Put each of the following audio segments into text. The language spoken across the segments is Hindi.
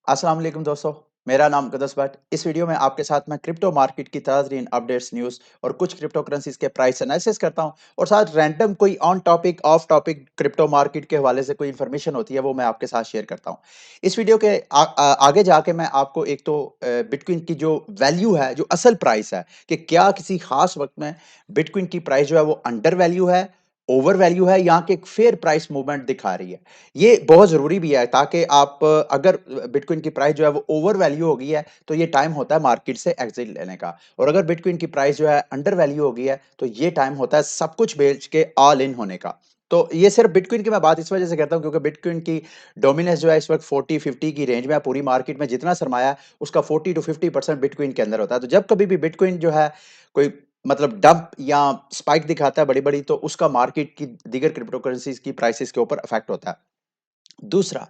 अस्सलाम वालेकुम दोस्तों, मेरा नाम कदस भट्ट। इस वीडियो में आपके साथ मैं क्रिप्टो मार्केट की ताज़रीन अपडेट्स, न्यूज़ और कुछ क्रिप्टो करेंसीज़ के प्राइस एनालिसिस करता हूं और साथ रैंडम कोई on topic, of topic crypto market के हवाले से कोई इन्फॉर्मेशन होती है, वो मैं आपके साथ शेयर करता हूं। इस वीडियो के आगे जाके मैं आपको एक तो बिटकॉइन की जो वैल्यू है, जो असल प्राइस है कि क्या किसी खास वक्त में बिटकॉइन की प्राइस जो है वो अंडर वैल्यू है, ओवर वैल्यू है, यहाँ के एक फेयर प्राइस मूवमेंट दिखा रही है। ये बहुत ज़रूरी भी है ताकि आप अगर बिटकॉइन की प्राइस जो है वो ओवर वैल्यू हो गई है, तो ये टाइम होता है मार्केट से एग्जिट लेने का। और अगर बिटकॉइन की प्राइस जो है अंडर वैल्यू हो गई है, तो ये टाइम होता है सब कुछ बेच के ऑल इन होने का। तो ये सिर्फ बिटकॉइन की मैं बात इस वजह से करता हूँ क्योंकि बिटकॉइन की डोमिनेंस जो है इस वक्त 40-50 की रेंज में है। पूरी मार्केट में जितना सरमाया है उसका 40 to 50% बिटकॉइन के अंदर होता है। तो जब कभी भी बिटकॉइन जो है कोई मतलब डंप या स्पाइक दिखाता है बड़ी-बड़ी, तो उसका मार्केट की दीगर क्रिप्टो करेंसीज की प्राइसेस के ऊपर इफेक्ट होता है। दूसरा,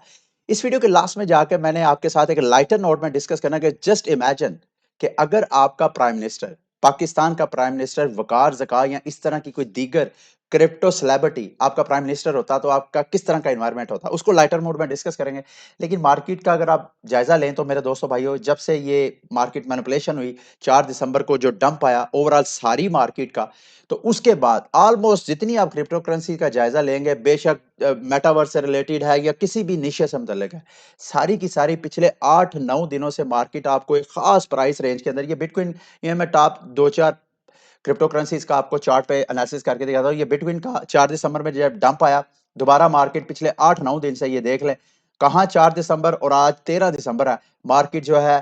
इस वीडियो के लास्ट में जाकर मैंने आपके साथ एक लाइटर नोट में डिस्कस करना कि जस्ट इमेजिन कि अगर आपका प्राइम मिनिस्टर, पाकिस्तान का प्राइम मिनिस्टर वकार ज़का या इस तरह की कोई दीगर क्रिप्टो सेलेब्रिटी आपका प्राइम मिनिस्टर होता, तो आपका किस तरह का एनवायरनमेंट होता? उसको लाइटर मोड में डिस्कस करेंगे। लेकिन मार्केट का अगर आप जायज़ा लें तो मेरे दोस्तों भाइयों, जब से ये मार्केट मैनिपुलेशन हुई, 4 दिसंबर को जो डंप आया ओवरऑल सारी मार्केट का, तो उसके बाद ऑलमोस्ट जितनी आप क्रिप्टो करेंसी का जायजा लेंगे, बेशक मेटावर्स से रिलेटेड है या किसी भी निशे से मुतल्लिक है, सारी की सारी पिछले 8-9 दिनों से मार्केट आपको एक खास प्राइस रेंज के अंदर, ये बिटकॉइन, ये मैं टॉप 2-4 क्रिप्टो करेंसीज का आपको चार्ट पे एनालिसिस करके दिखाता हूँ। ये बिटकॉइन का 4 दिसंबर में जब डंप आया, दोबारा मार्केट पिछले 8-9 दिन से ये देख लें, कहाँ 4 दिसंबर और आज 13 दिसंबर है, मार्केट जो है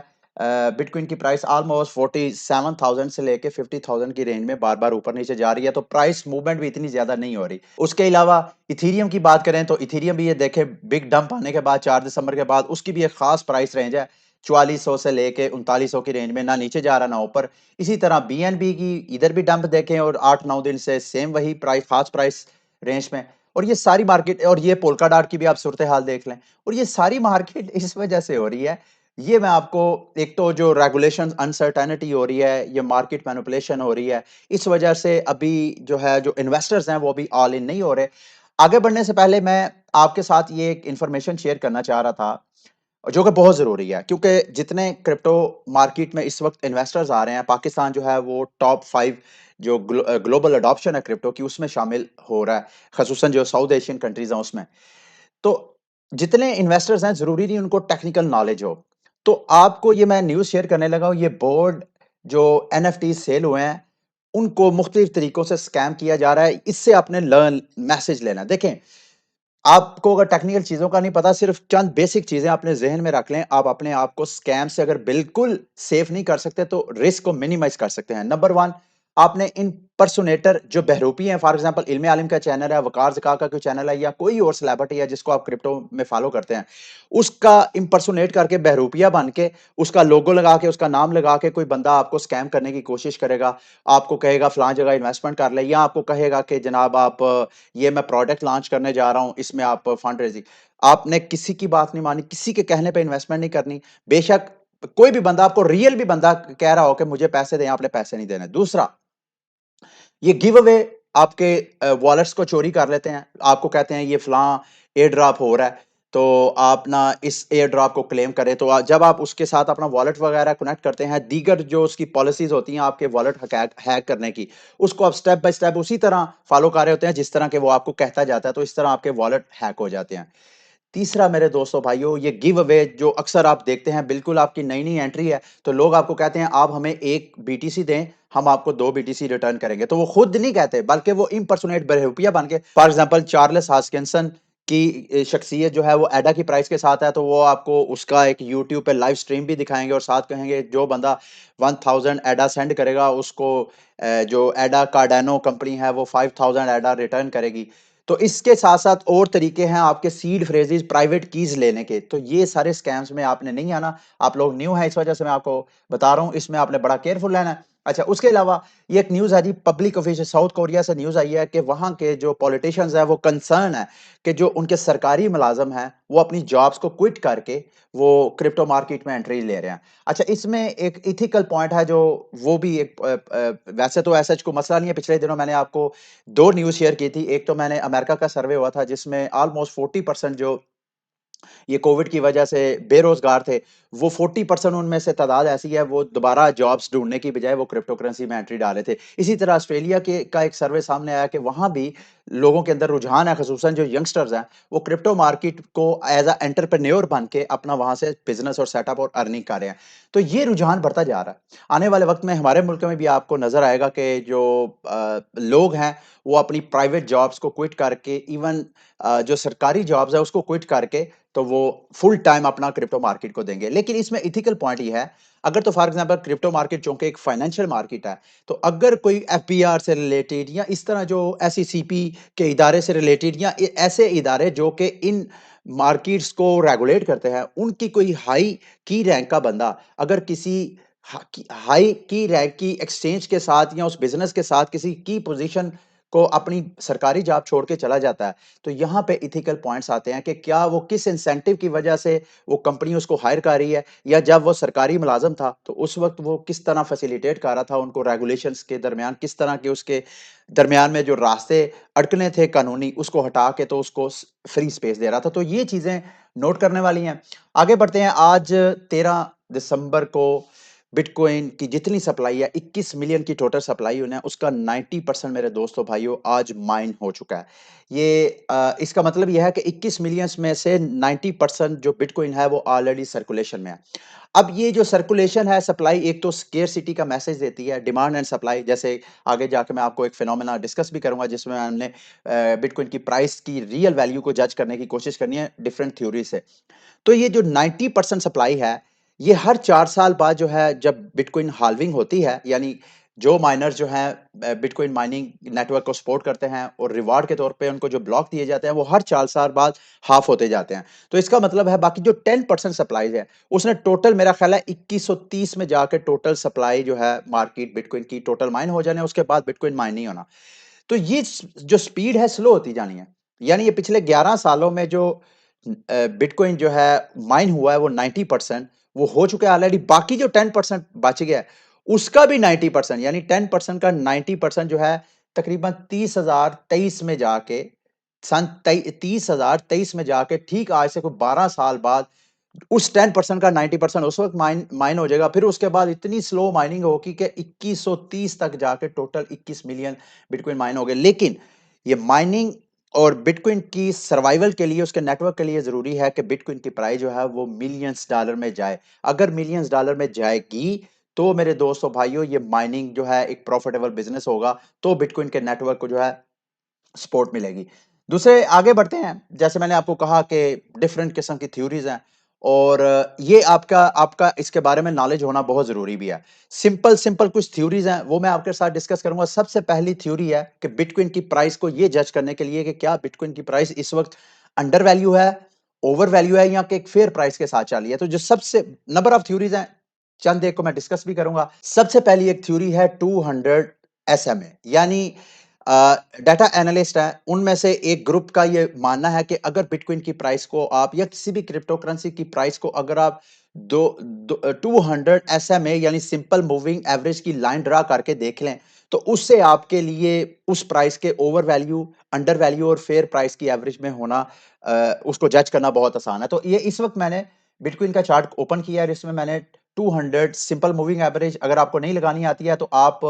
बिटकॉइन की प्राइस ऑलमोस्ट 47,000 से लेके 50,000 की रेंज में बार-बार ऊपर नीचे जा रही है, तो प्राइस मूवमेंट भी इतनी ज़्यादा नहीं हो रही। उसके अलावा इथेरियम की बात करें तो इथेरियम भी ये देखें बिग डंप आने के बाद 4 दिसंबर के बाद उसकी भी एक खास प्राइस रेंज है, 4400 से लेके 3900 की रेंज में, ना नीचे जा रहा ना ऊपर। इसी तरह बीएनबी की इधर भी डंप देखें और 8-9 दिन से सेम वही प्राइस, खास प्राइस रेंज में। और ये सारी मार्केट, और ये पोल्का डॉट की भी आप सूरत हाल देख लें, और ये सारी मार्केट इस वजह से हो रही है। ये मैं आपको, एक तो जो रेगुलेशन अनसर्टेनिटी हो रही है, ये मार्केट मैनिपुलेशन हो रही है, इस वजह से अभी जो है जो इन्वेस्टर्स हैं वो भी ऑल इन नहीं हो रहे। आगे बढ़ने से पहले मैं आपके साथ ये एक इंफॉर्मेशन शेयर करना चाह रहा था जो कि बहुत ज़रूरी है, क्योंकि जितने क्रिप्टो मार्केट में इस वक्त इन्वेस्टर्स आ रहे हैं, पाकिस्तान जो है वो टॉप 5 जो ग्लोबल अडॉप्शन है क्रिप्टो की, उसमें शामिल हो रहा है, ख़ुसूसन जो साउथ एशियन कंट्रीज़ हैं उसमें। तो जितने इन्वेस्टर्स हैं, ज़रूरी नहीं उनको टेक्निकल नॉलेज हो। तो आपको ये मैं न्यूज़ शेयर करने लगा हूँ, ये बोर्ड जो एनएफटी सेल हुए हैं, उनको मुख्तलिफ तरीकों से स्कैम किया जा रहा है, इससे आपने लर्न मैसेज लेना है। देखें, आपको अगर टेक्निकल चीज़ों का नहीं पता, सिर्फ़ चंद बेसिक चीज़ें अपने ज़हन में रख लें, आप अपने आप को स्कैम से अगर बिल्कुल सेफ़ नहीं कर सकते, तो रिस्क को मिनिमाइज़ कर सकते हैं। नंबर 1, आपने इम्पर्सोनेटर जो बहरूपी हैं, फॉर एग्ज़ाम्पल इल्मे आलिम का चैनल है, वकार ज़का का कोई चैनल है या कोई और सेलिब्रिटी है जिसको आप क्रिप्टो में फ़ॉलो करते हैं, उसका इम्पर्सोनेट करके बहरूपिया बन के, उसका लोगो लगा के, उसका नाम लगा के कोई बंदा आपको स्कैम करने की कोशिश करेगा। आपको कहेगा फलाँ जगह इन्वेस्टमेंट कर ले, या आपको कहेगा कि जनाब आप ये मैं प्रोडक्ट लॉन्च करने जा रहा हूँ, इसमें आप फंड रेज़िंग। आपने किसी की बात नहीं मानी, किसी के कहने पे इन्वेस्टमेंट नहीं करनी। बेशक कोई भी बंदा, आपको रियल भी बंदा कह रहा हो कि मुझे पैसे दें, आपने पैसे नहीं देने। दूसरा, ये गिव अवे आपके वॉलेट्स को चोरी कर लेते हैं। आपको कहते हैं ये फलाँ एयर ड्रॉप हो रहा है, तो आप ना इस एयर ड्रॉप को क्लेम करें। तो जब आप उसके साथ अपना वॉलेट वगैरह कनेक्ट करते हैं, दीगर जो उसकी पॉलिसीज़ होती हैं आपके वॉलेट हैक हैक करने की, उसको आप स्टेप बाय स्टेप उसी तरह फॉलो कर रहे होते हैं जिस तरह के वो आपको कहता जाता है, तो इस तरह आपके वॉलेट हैक हो जाते हैं। तीसरा मेरे दोस्तों भाइयों, ये गिव अवे जो अक्सर आप देखते हैं, बिल्कुल आपकी नई-नई एंट्री है, तो लोग आपको कहते हैं आप हमें 1 बीटीसी दें, हम आपको 2 बीटीसी रिटर्न करेंगे। तो वो खुद नहीं कहते, बल्कि वो इम्पर्सोनेट बहरूपिया बन के, फॉर एग्ज़ाम्पल चार्ल्स हॉस्किंसन की शख्सियत जो है वो एडा की प्राइस के साथ है, तो वो आपको उसका एक यूट्यूब पे लाइव स्ट्रीम भी दिखाएँगे और साथ कहेंगे जो बंदा 1000 एडा सेंड करेगा उसको जो एडा कार्डानो कंपनी है वो 5000 एडा रिटर्न करेगी। तो इसके साथ-साथ और तरीके हैं आपके सीड फ्रेजेज़, प्राइवेट कीज़ लेने के। तो ये सारे स्कैम्स में आपने नहीं आना। आप लोग न्यू हैं, इस वजह से मैं आपको बता रहा हूँ, इसमें आपने बड़ा केयरफुल रहना है। अच्छा, उसके अलावा ये एक न्यूज़ है जी, पब्लिक ऑफिशियल साउथ कोरिया से न्यूज़ आई है कि वहाँ के जो पॉलिटिशियंस हैं, वो कंसर्न है कि जो उनके सरकारी मुलाज़िम हैं, वो अपनी जॉब्स को क्विट करके वो क्रिप्टो मार्केट में एंट्री ले रहे हैं। अच्छा, इसमें एक एथिकल पॉइंट है जो वो भी एक वैसे तो ऐसा कोई मसला नहीं है। पिछले दिनों मैंने आपको 2 न्यूज़ शेयर की थी। एक तो मैंने अमेरिका का सर्वे हुआ था जिसमें ऑलमोस्ट 40% जो ये कोविड की वजह से बेरोजगार थे, वो 40% उनमें से तादाद ऐसी है, वो दोबारा जॉब्स ढूँढने की बजाय वो क्रिप्टो करेंसी में एंट्री डाले थे। इसी तरह ऑस्ट्रेलिया के का एक सर्वे सामने आया कि वहाँ भी लोगों के अंदर रुझान है, ख़ुसूसन जो यंगस्टर्स हैं, वो क्रिप्टो मार्केट को एज़ अ एंटरप्रेन्योर बन के अपना वहाँ से बिज़नेस और सेटअप और अर्निंग कर रहे हैं। तो ये रुझान बढ़ता जा रहा है। आने वाले वक़्त में हमारे मुल्क में भी आपको नज़र आएगा कि जो लोग हैं, वो अपनी प्राइवेट जॉब्स को क्विट करके इवन जो सरकारी जॉब्स है उसको क्विट करके तो वो फुल टाइम अपना क्रिप्टो मार्केट को देंगे। लेकिन इसमें एथिकल पॉइंट ये है, अगर तो फॉर एग्जांपल क्रिप्टो मार्केट चूँकि एक फाइनेंशियल मार्केट है, तो अगर कोई एफबीआर से रिलेटेड या इस तरह जो एसईसीपी के इदारे से रिलेटेड या ऐसे इदारे जो कि इन मार्केट्स को रेगुलेट करते हैं, उनकी कोई हाई की रैंक का बंदा अगर किसी हाई की रैंक की एक्सचेंज के साथ या उस बिजनेस के साथ किसी की पोजीशन को अपनी सरकारी जॉब छोड़ के चला जाता है, तो यहाँ पे एथिकल पॉइंट्स आते हैं कि क्या वो किस इंसेंटिव की वजह से वो कंपनी उसको हायर कर रही है, या जब वो सरकारी मुलाजिम था तो उस वक्त वो किस तरह फैसिलिटेट कर रहा था उनको रेगुलेशंस के दरमियान, किस तरह के उसके दरमियान में जो रास्ते अड़कने थे कानूनी, उसको हटा के तो उसको फ्री स्पेस दे रहा था। तो ये चीजें नोट करने वाली हैं। आगे बढ़ते हैं। आज 13 दिसंबर को बिटकॉइन की जितनी सप्लाई है, 21 मिलियन की टोटल सप्लाई होना है, उसका 90% मेरे दोस्तों भाइयों आज माइन हो चुका है। ये इसका मतलब यह है कि 21 मिलियंस में से 90% जो बिटकॉइन है वो ऑलरेडी सर्कुलेशन में है। अब ये जो सर्कुलेशन है, सप्लाई एक तो स्केर्सिटी का मैसेज देती है, डिमांड एंड सप्लाई, जैसे आगे जाके मैं आपको एक फिनोमेना डिस्कस भी करूंगा जिसमें हमने बिटकॉइन की प्राइस की रियल वैल्यू को जज करने की कोशिश करनी है डिफरेंट थ्योरी से। तो ये जो 90% सप्लाई है, ये हर 4 साल बाद जो है जब बिटकॉइन हाल्विंग होती है, यानी जो माइनर्स जो हैं बिटकॉइन माइनिंग नेटवर्क को सपोर्ट करते हैं और रिवार्ड के तौर पे उनको जो ब्लॉक दिए जाते हैं, वो हर 4 साल बाद हाफ होते जाते हैं। तो इसका मतलब है बाकी जो 10% सप्लाई है, उसने टोटल मेरा ख्याल है 2130 में जाके टोटल सप्लाई जो है मार्केट बिटकॉइन की टोटल माइन हो जाने, उसके बाद बिटकॉइन माइन नहीं होना। तो ये जो स्पीड है स्लो होती जानी है। यानी ये पिछले 11 सालों में जो बिटकॉइन जो है माइन हुआ है वो 90% वो हो चुका है ऑलरेडी। बाकी जो 10% बच गया है उसका भी 90%, यानी 10% का 90% जो है तकरीबन 30,023 में जाके सन 30,023 में जाके ठीक आज से कोई 12 साल बाद उस 10% का 90% उस वक्त माइन माइन हो जाएगा। फिर उसके बाद इतनी स्लो माइनिंग होगी कि 2130 तक जाके टोटल 21 मिलियन बिटकॉइन माइन हो गए। लेकिन ये माइनिंग और बिटकॉइन की सर्वाइवल के लिए, उसके नेटवर्क के लिए जरूरी है कि बिटकॉइन की प्राइस जो है वो मिलियंस डॉलर में जाए। अगर मिलियंस डॉलर में जाएगी तो मेरे दोस्तों भाइयों ये माइनिंग जो है एक प्रॉफिटेबल बिजनेस होगा, तो बिटकॉइन के नेटवर्क को जो है सपोर्ट मिलेगी। दूसरे आगे बढ़ते हैं। जैसे मैंने आपको कहा कि डिफरेंट किस्म की थ्योरीज हैं और ये आपका आपका इसके बारे में नॉलेज होना बहुत जरूरी भी है। सिंपल सिंपल कुछ थ्योरीज हैं, वो मैं आपके साथ डिस्कस करूंगा। सबसे पहली थ्योरी है कि बिटकॉइन की प्राइस को ये जज करने के लिए कि क्या बिटकॉइन की प्राइस इस वक्त अंडर वैल्यू है, ओवर वैल्यू है, या कि एक फेयर प्राइस के साथ चल रही है। तो जो सबसे नंबर ऑफ थ्योरीज हैं, चंद एक को मैं डिस्कस भी करूंगा। सबसे पहली एक थ्योरी है 200 SMA, यानी डाटा एनालिस्ट है, उनमें से एक ग्रुप का ये मानना है कि अगर बिटकॉइन की प्राइस को आप या किसी भी क्रिप्टो करेंसी की प्राइस को अगर आप 200 SMA यानी सिंपल मूविंग एवरेज की लाइन ड्रा करके देख लें, तो उससे आपके लिए उस प्राइस के ओवर वैल्यू, अंडर वैल्यू और फेयर प्राइस की एवरेज में होना उसको जज करना बहुत आसान है। तो ये इस वक्त मैंने बिटकॉइन का चार्ट ओपन किया है, इसमें मैंने 200 सिंपल मूविंग एवरेज, अगर आपको नहीं लगानी आती है तो आप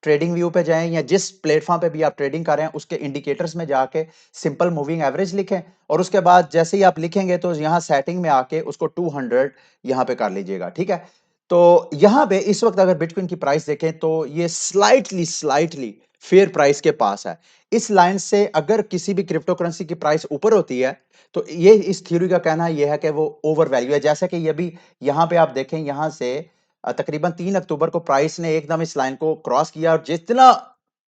ट्रेडिंग व्यू पे जाएं या जिस प्लेटफॉर्म पे भी आप ट्रेडिंग कर रहे हैं उसके इंडिकेटर्स में जाके सिंपल मूविंग एवरेज लिखें, और उसके बाद जैसे ही आप लिखेंगे तो यहाँ सेटिंग में आके उसको 200 यहाँ पे कर लीजिएगा। ठीक है। तो यहाँ पे इस वक्त अगर बिटकॉइन की प्राइस देखें तो ये स्लाइटली स्लाइटली फेयर प्राइस के पास है। इस लाइन से अगर किसी भी क्रिप्टो करेंसी की प्राइस ऊपर होती है तो ये इस थ्योरी का कहना यह है कि वो ओवर वैल्यू है। जैसे कि ये भी यहाँ पे आप देखें, यहाँ से तकरीबन 3 अक्टूबर को प्राइस ने एकदम इस लाइन को क्रॉस किया और जितना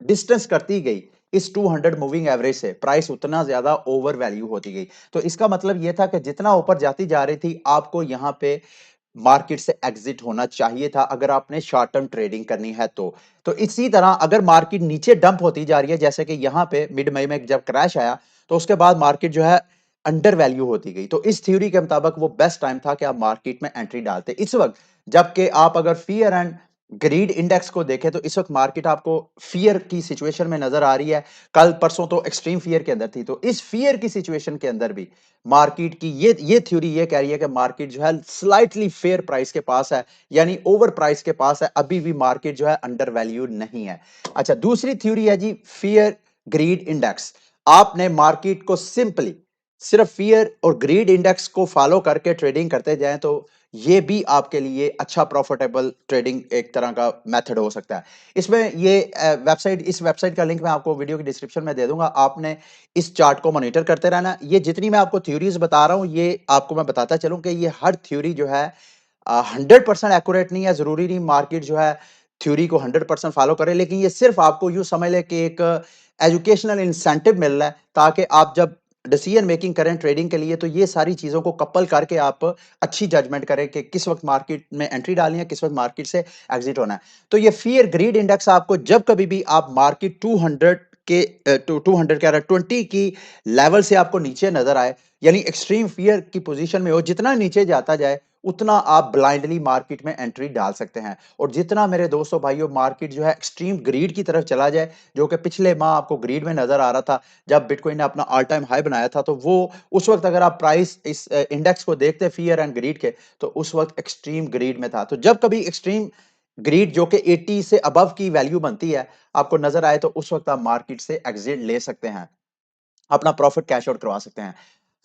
डिस्टेंस करती गई इस 200 मूविंग एवरेज से प्राइस उतना ज्यादा ओवर वैल्यू होती गई। तो इसका मतलब यह था कि जितना ऊपर जाती जा रही थी आपको यहाँ पे मार्केट से एग्जिट होना चाहिए था अगर आपने शॉर्ट टर्म ट्रेडिंग करनी है तो इसी तरह अगर मार्केट नीचे डंप होती जा रही है, जैसे कि यहाँ पे मिड मई में जब क्रैश आया तो उसके बाद मार्केट जो है अंडर वैल्यू होती गई, तो इस थ्योरी के मुताबिक वो बेस्ट टाइम था कि आप मार्केट में एंट्री डालते इस वक्त, जबकि आप अगर फियर एंड ग्रीड इंडेक्स को देखें तो इस वक्त मार्केट आपको फियर की सिचुएशन में नजर आ रही है। कल परसों तो एक्सट्रीम फियर के अंदर थी, तो इस फियर की सिचुएशन के अंदर भी मार्केट की ये थ्योरी ये कह रही है कि मार्केट जो है स्लाइटली फेयर प्राइस के पास है, यानी ओवर प्राइस के पास है। अभी भी मार्केट जो है अंडर वैल्यू नहीं है। अच्छा, दूसरी थ्योरी है जी फियर ग्रीड इंडेक्स। आपने मार्केट को सिंपली सिर्फ फियर और ग्रीड इंडेक्स को फॉलो करके ट्रेडिंग करते जाएं तो ये भी आपके लिए अच्छा प्रॉफिटेबल ट्रेडिंग एक तरह का मेथड हो सकता है। इसमें ये इस वेबसाइट का लिंक मैं आपको वीडियो की डिस्क्रिप्शन में दे दूंगा। आपने इस चार्ट को मॉनिटर करते रहना। ये जितनी मैं आपको थ्योरीज बता रहा हूं, ये आपको मैं बताता चलूं कि ये हर थ्योरी जो है 100% एक्यूरेट नहीं है। जरूरी नहीं मार्केट जो है थ्योरी को 100% फॉलो करे, लेकिन ये सिर्फ आपको यूं समझ ले कि एक एजुकेशनल इंसेंटिव मिल रहा है, ताकि आप जब डिसीजन मेकिंग करें ट्रेडिंग के लिए तो ये सारी चीजों को कपल करके आप अच्छी जजमेंट करें कि किस वक्त मार्केट में एंट्री डालनी है, किस वक्त मार्केट से एग्जिट होना है। तो ये फियर ग्रीड इंडेक्स आपको जब कभी भी आप मार्केट 200 के 200 कह रहा 20 की लेवल से आपको नीचे नजर आए, यानी एक्सट्रीम फियर की पोजीशन में हो, जितना नीचे जाता जाए उतना आप ब्लाइंडली मार्केट में एंट्री डाल सकते हैं। और जितना मेरे दोस्तों भाइयों मार्केट जो है एक्सट्रीम ग्रीड की तरफ चला जाए, जो कि पिछले माह आपको ग्रीड में नजर आ रहा था जब बिटकॉइन ने अपना ऑल टाइम हाई बनाया था, तो वो उस वक्त अगर आप प्राइस इस इंडेक्स को देखते फियर एंड ग्रीड के, तो उस वक्त एक्सट्रीम ग्रीड में था। तो जब कभी एक्सट्रीम ग्रीड जो कि 80 से अबव की वैल्यू बनती है आपको नजर आए, तो उस वक्त आप मार्केट से एग्जिट ले सकते हैं, अपना प्रॉफिट कैश आउट करवा सकते हैं।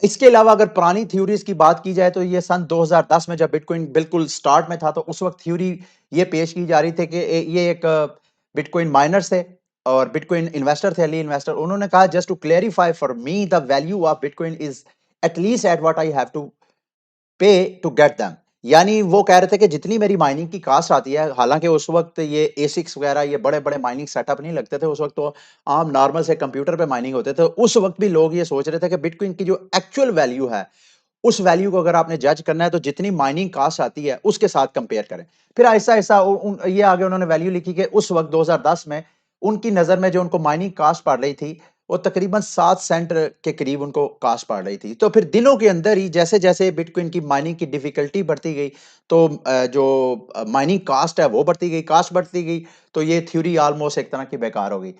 इसके अलावा अगर पुरानी थ्योरीज की बात की जाए तो ये सन 2010 में जब बिटकॉइन बिल्कुल स्टार्ट में था, तो उस वक्त थ्योरी ये पेश की जा रही थी कि ये एक बिटकॉइन माइनर थे और बिटकॉइन इन्वेस्टर थे, अर्ली इन्वेस्टर। उन्होंने कहा just to clarify for me the value of bitcoin is at least at what I have to pay to get them. यानी वो कह रहे थे कि जितनी मेरी माइनिंग की कास्ट आती है, हालांकि उस वक्त ये एसिक्स वगैरह ये बड़े बड़े माइनिंग सेटअप नहीं लगते थे, उस वक्त तो आम नॉर्मल से कंप्यूटर पे माइनिंग होते थे। उस वक्त भी लोग ये सोच रहे थे कि बिटकॉइन की जो एक्चुअल वैल्यू है, उस वैल्यू को अगर आपने जज करना है तो जितनी माइनिंग कास्ट आती है उसके साथ कंपेयर करें। फिर ऐसा ऐसा ये आगे उन्होंने वैल्यू लिखी कि उस वक्त 2010 में उनकी नजर में जो उनको माइनिंग कास्ट पड़ रही थी वो तकरीबन 7 सेंट के करीब उनको कास्ट पड़ रही थी। तो फिर दिनों के अंदर ही जैसे जैसे बिटकॉइन की माइनिंग की डिफिकल्टी बढ़ती गई, तो जो माइनिंग कास्ट है वो बढ़ती गई, कास्ट बढ़ती गई, तो ये थ्योरी ऑलमोस्ट एक तरह की बेकार हो गई।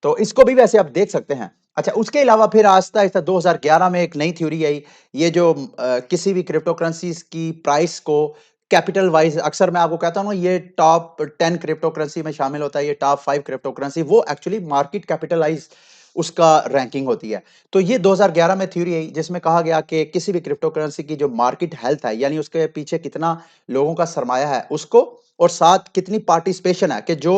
तो इसको भी वैसे आप देख सकते हैं। अच्छा, उसके अलावा फिर आहिस्ता आहिस्ता 2011 में एक नई थ्योरी आई। ये जो किसी भी क्रिप्टो करेंसीज की प्राइस को कैपिटल वाइज, अक्सर मैं आपको कहता हूँ ये टॉप 10 क्रिप्टो करेंसी में शामिल होता है, ये टॉप 5 क्रिप्टो करेंसी, वो एक्चुअली मार्केट कैपिटलाइज उसका रैंकिंग होती है। तो ये 2011 में थ्योरी आई जिसमें कहा गया कि किसी भी क्रिप्टो करेंसी की जो मार्केट हेल्थ है, यानी उसके पीछे कितना लोगों का सरमाया है उसको, और साथ कितनी पार्टिसिपेशन है कि जो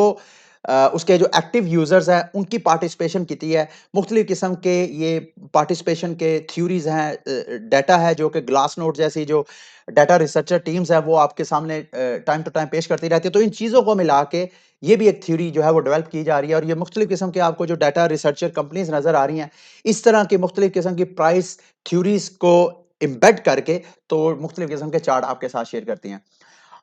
उसके जो एक्टिव यूजर्स हैं उनकी पार्टिसिपेशन कितनी है। मुख्तलिफ किस्म के ये पार्टिसिपेशन के थ्योरीज हैं, डाटा है जो कि ग्लास नोट जैसी जो डाटा रिसर्चर टीम्स है वो आपके सामने टाइम टू टाइम पेश करती रहती है। तो इन चीज़ों को मिला के ये भी एक थ्योरी जो है वो डेवलप की जा रही है, और ये मुख्तलिफ किस्म के आपको जो डाटा रिसर्चर कंपनीज नजर आ रही हैं, इस तरह की मुख्तलिफ किस्म की प्राइस थ्योरीज को इम्बेड करके तो मुख्तलिफ किस्म के चार्ट आपके साथ शेयर करती हैं।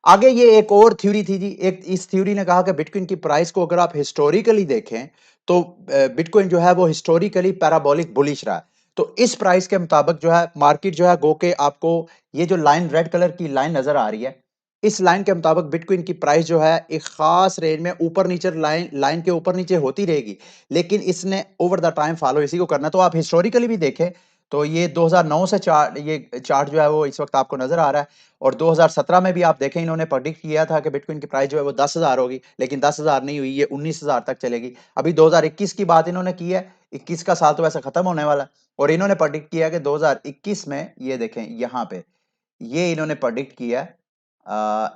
आगे ये एक और थ्योरी थी जी, एक इस थ्योरी ने कहा कि बिटकॉइन की प्राइस को अगर आप हिस्टोरिकली देखें तो बिटकॉइन जो है वो हिस्टोरिकली पैराबोलिक बुलिश रहा है। तो इस प्राइस के मुताबिक जो है मार्केट जो है गो के आपको ये जो लाइन रेड कलर की लाइन नजर आ रही है, इस लाइन के मुताबिक बिटकॉइन की प्राइस जो है एक खास रेंज में ऊपर नीचे लाइन लाइन के ऊपर नीचे होती रहेगी, लेकिन इसने ओवर द टाइम फॉलो इसी को करना है। तो आप हिस्टोरिकली भी देखें तो ये 2009 से चार्ट जो है वो इस वक्त आपको नजर आ रहा है। और 2017 में भी आप देखें इन्होंने प्रेडिक्ट किया था कि बिटकॉइन की प्राइस जो है वो 10,000 होगी, लेकिन 10,000 नहीं हुई, ये 19,000 तक चलेगी। अभी 2021 की बात इन्होंने की है, 21 का साल तो वैसे खत्म होने वाला है, और इन्होंने प्रेडिक्ट किया कि 2021 में ये देखें यहाँ पे ये इन्होंने प्रेडिक्ट किया है,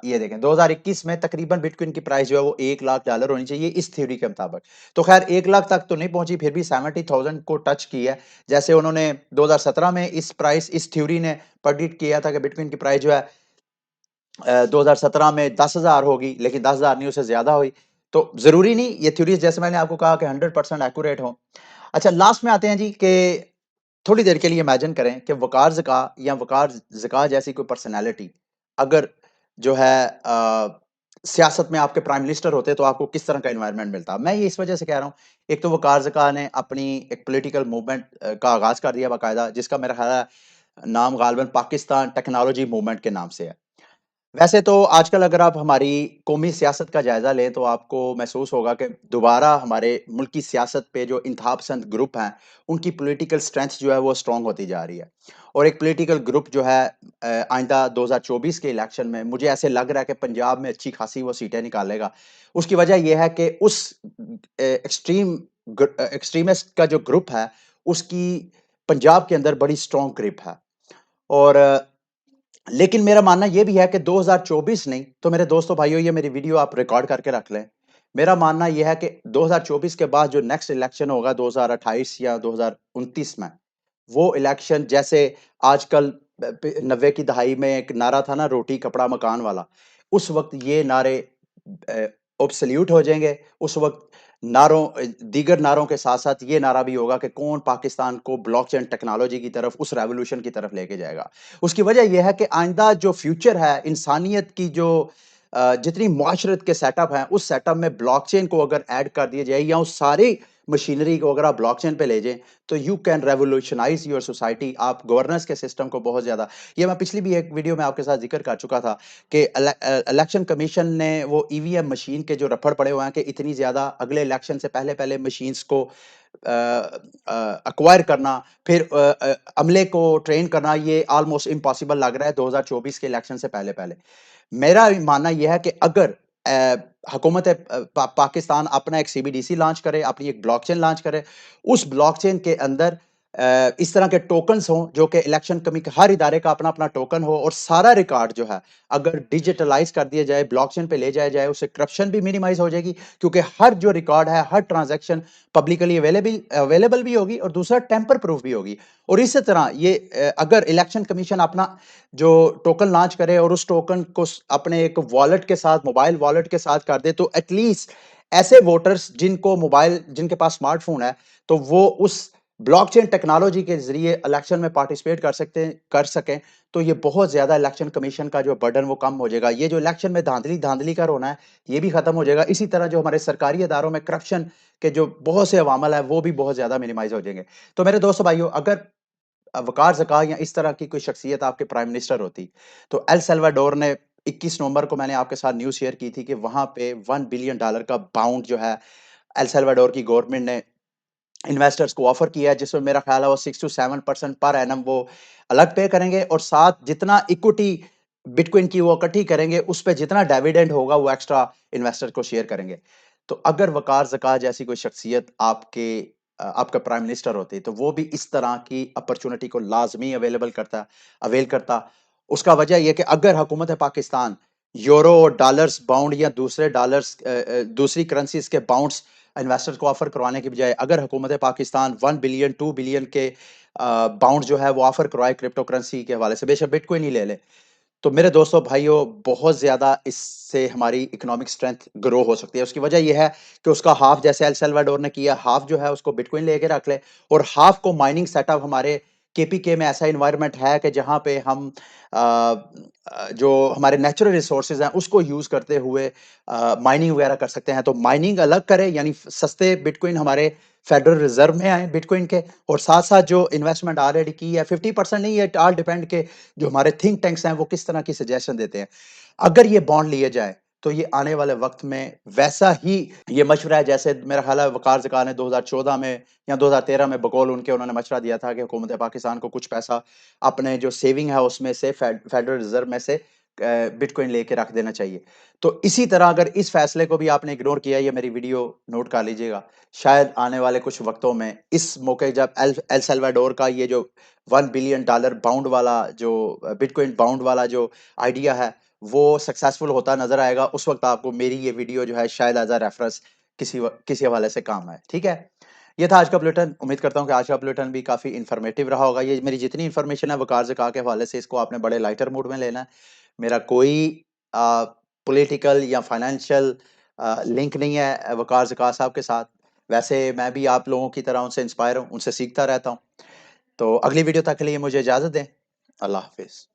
ये देखें 2021 में तकरीबन बिटकॉइन की प्राइस जो है वो $1,00,000 होनी चाहिए इस थ्योरी के मुताबिक। तो खैर 1,00,000 तक तो नहीं पहुंची, फिर भी 70,000 को टच की है। जैसे उन्होंने 2017 में इस थ्योरी ने प्रेडिक्ट किया था कि बिटकॉइन की प्राइस जो है 2017 में 10,000 होगी, लेकिन 10,000 नहीं, उससे ज्यादा हुई। तो जरूरी नहीं ये थ्योरीज जैसे मैंने आपको कहा कि 100% एक्यूरेट हो। अच्छा, लास्ट में आते हैं जी कि थोड़ी देर के लिए इमेजिन करें कि वकार ज़का या वकार ज़का जैसी कोई पर्सनैलिटी अगर जो है सियासत में आपके प्राइम मिनिस्टर होते तो आपको किस तरह का एनवायरनमेंट मिलता। मैं ये इस वजह से कह रहा हूँ, एक तो वकार ज़का ने अपनी एक पॉलिटिकल मूवमेंट का आगाज कर दिया बाकायदा, जिसका मेरा ख्याल है नाम गालिबन पाकिस्तान टेक्नोलॉजी मूवमेंट के नाम से है। वैसे तो आजकल अगर आप हमारी कौमी सियासत का जायज़ा लें तो आपको महसूस होगा कि दोबारा हमारे मुल्क की सियासत पे जो इंतहापसंद ग्रुप हैं, उनकी पॉलिटिकल स्ट्रेंथ जो है वो स्ट्रॉन्ग होती जा रही है। और एक पॉलिटिकल ग्रुप जो है आइंदा 2024 के इलेक्शन में मुझे ऐसे लग रहा है कि पंजाब में अच्छी खासी वो सीटें निकालेगा। उसकी वजह ये है कि उस एक्सट्रीमिस्ट का जो ग्रुप है, उसकी पंजाब के अंदर बड़ी स्ट्रॉन्ग ग्रिप है। और लेकिन मेरा मानना ये भी है कि 2024 नहीं, तो मेरे दोस्तों भाइयों ये मेरी वीडियो आप रिकॉर्ड करके रख लें। मेरा मानना ये है कि 2024 के बाद जो नेक्स्ट इलेक्शन होगा 2028 या 2029 में, वो इलेक्शन जैसे आजकल 90 की दहाई में एक नारा था ना रोटी कपड़ा मकान वाला, उस वक्त ये नारे ऑब्सोल्यूट हो जाएंगे। उस वक्त दीगर नारों के साथ साथ ये नारा भी होगा कि कौन पाकिस्तान को ब्लॉकचेन टेक्नोलॉजी की तरफ, उस रेवोल्यूशन की तरफ लेके जाएगा। उसकी वजह यह है कि आइंदा जो फ्यूचर है इंसानियत की जो जितनी मुआशरत के सेटअप हैं उस सेटअप में ब्लॉकचेन को अगर ऐड कर दिया जाए या उस सारी मशीनरी को अगर आप ब्लॉकचेन पे ले जाएं तो you can revolutionise your society. आप गवर्नेंस के सिस्टम को बहुत ज्यादा, ये मैं पिछली भी एक वीडियो में आपके साथ जिक्र कर चुका था कि इलेक्शन कमीशन ने वो ईवीएम मशीन के जो रफड़ पड़े हुए हैं कि इतनी ज्यादा अगले इलेक्शन से पहले पहले मशीन्स को अक्वायर करना, फिर अमले को ट्रेन करना, ये ऑलमोस्ट इम्पॉसिबल लग रहा है 2024 के इलेक्शन से पहले पहले। मेरा मानना यह है कि अगर हुकूमत पाकिस्तान अपना एक सीबीडीसी लॉन्च करे, अपनी एक ब्लॉकचेन लॉन्च करे, उस ब्लॉकचेन के अंदर इस तरह के टोकन्स हों जो कि इलेक्शन कमी हर इदारे का अपना अपना टोकन हो और सारा रिकॉर्ड जो है अगर डिजिटलाइज कर दिया जाए, ब्लॉकचेन पे ले जाया जाए, उससे करप्शन भी मिनिमाइज हो जाएगी क्योंकि हर जो रिकॉर्ड है, हर ट्रांजैक्शन पब्लिकली अवेलेबल भी होगी और दूसरा टेम्पर प्रूफ भी होगी। और इसी तरह ये अगर इलेक्शन कमीशन अपना जो टोकन लॉन्च करे और उस टोकन को अपने एक वॉलेट के साथ, मोबाइल वॉलेट के साथ कर दे तो एटलीस्ट ऐसे वोटर्स जिनको मोबाइल, जिनके पास स्मार्टफोन है, तो वो उस ब्लॉकचेन टेक्नोलॉजी के जरिए इलेक्शन में पार्टिसिपेट कर सकें। तो ये बहुत ज्यादा इलेक्शन कमीशन का जो बर्डन वो कम हो जाएगा। ये जो इलेक्शन में धांधली धांधली का रोना है ये भी खत्म हो जाएगा। इसी तरह जो हमारे सरकारी इदारों में करप्शन के जो बहुत से अवामल है वो भी बहुत ज्यादा मिनिमाइज हो जाएंगे। तो मेरे दोस्तों भाइयों, अगर वकार ज़का या इस तरह की कोई शख्सियत आपके प्राइम मिनिस्टर होती, तो एल सल्वाडोर ने 21 नवंबर को मैंने आपके साथ न्यूज़ शेयर की थी कि वहाँ पे $1 बिलियन का बाउंड जो है एल सल्वाडोर की गवर्नमेंट ने इन्वेस्टर्स को ऑफर किया है, जिसमें मेरा ख्याल है वो 6 to 7% पर एनम वो अलग पे करेंगे और साथ जितना इक्विटी बिटकॉइन की वो इकट्ठी करेंगे उस पे जितना डिविडेंड होगा वो एक्स्ट्रा इन्वेस्टर को शेयर करेंगे। तो अगर वकार ज़का जैसी कोई शख्सियत आपका प्राइम मिनिस्टर होती तो वो भी इस तरह की अपॉर्चुनिटी को लाजमी अवेल करता। उसका वजह यह कि अगर हुकूमत पाकिस्तान यूरो और डॉलर्स बाउंड या दूसरी करेंसीज के बाउंड्स इन्वेस्टर्स को ऑफर करवाने की बजाय अगर हुकूमत पाकिस्तान 1 बिलियन 2 बिलियन के बाउंड जो है वो ऑफर करवाए क्रिप्टो करेंसी के हवाले से, बेशक बिटकॉइन ही ले ले, तो मेरे दोस्तों भाइयों बहुत ज्यादा इससे हमारी इकोनॉमिक स्ट्रेंथ ग्रो हो सकती है। उसकी वजह यह है कि उसका हाफ जैसे एल सल्वाडोर ने किया, हाफ जो है उसको बिटकॉइन लेके रख ले और हाफ को माइनिंग सेटअप हमारे केपीके में ऐसा इन्वायरमेंट है कि जहां पे हम जो हमारे नेचुरल रिसोर्सेज हैं उसको यूज करते हुए माइनिंग वगैरह कर सकते हैं। तो माइनिंग अलग करें यानी सस्ते बिटकॉइन हमारे फेडरल रिजर्व में आए बिटकॉइन के, और साथ साथ जो इन्वेस्टमेंट ऑलरेडी की है 50% नहीं है, ऑल डिपेंड के जो हमारे थिंक टैंक्स हैं वो किस तरह की सजेशन देते हैं। अगर ये बॉन्ड लिए जाए तो ये आने वाले वक्त में वैसा ही ये मशवरा है जैसे मेरा ख्याल है वकार ज़का ने 2014 में या 2013 में बकौल उनके उन्होंने मशवरा दिया था कि हुकूमत पाकिस्तान को कुछ पैसा अपने जो सेविंग है उसमें से फेडरल रिजर्व में से बिटकॉइन लेके रख देना चाहिए। तो इसी तरह अगर इस फैसले को भी आपने इग्नोर किया, ये मेरी वीडियो नोट कर लीजिएगा, शायद आने वाले कुछ वक्तों में इस मौके जब एल सल्वाडोर का ये जो $1 बिलियन बाउंड वाला जो बिटकॉइन बाउंड वाला जो आइडिया है वो सक्सेसफुल होता नजर आएगा, उस वक्त आपको मेरी ये वीडियो जो है शायद एज अ रेफरेंस किसी हवाले से काम आए। ठीक है, ये था आज का बुलेटिन। उम्मीद करता हूँ कि आज का बुलेटिन भी काफी इन्फॉर्मेटिव रहा होगा। ये मेरी जितनी इन्फॉर्मेशन है वकार ज़का के हवाले से, इसको आपने बड़े लाइटर मूड में लेना है। मेरा कोई पॉलिटिकल या फाइनेंशियल लिंक नहीं है वकार ज़का साहब के साथ। वैसे मैं भी आप लोगों की तरह उनसे इंस्पायर हूँ, उनसे सीखता रहता हूँ। तो अगली वीडियो तक के लिए मुझे इजाजत दें। अल्लाह हाफिज।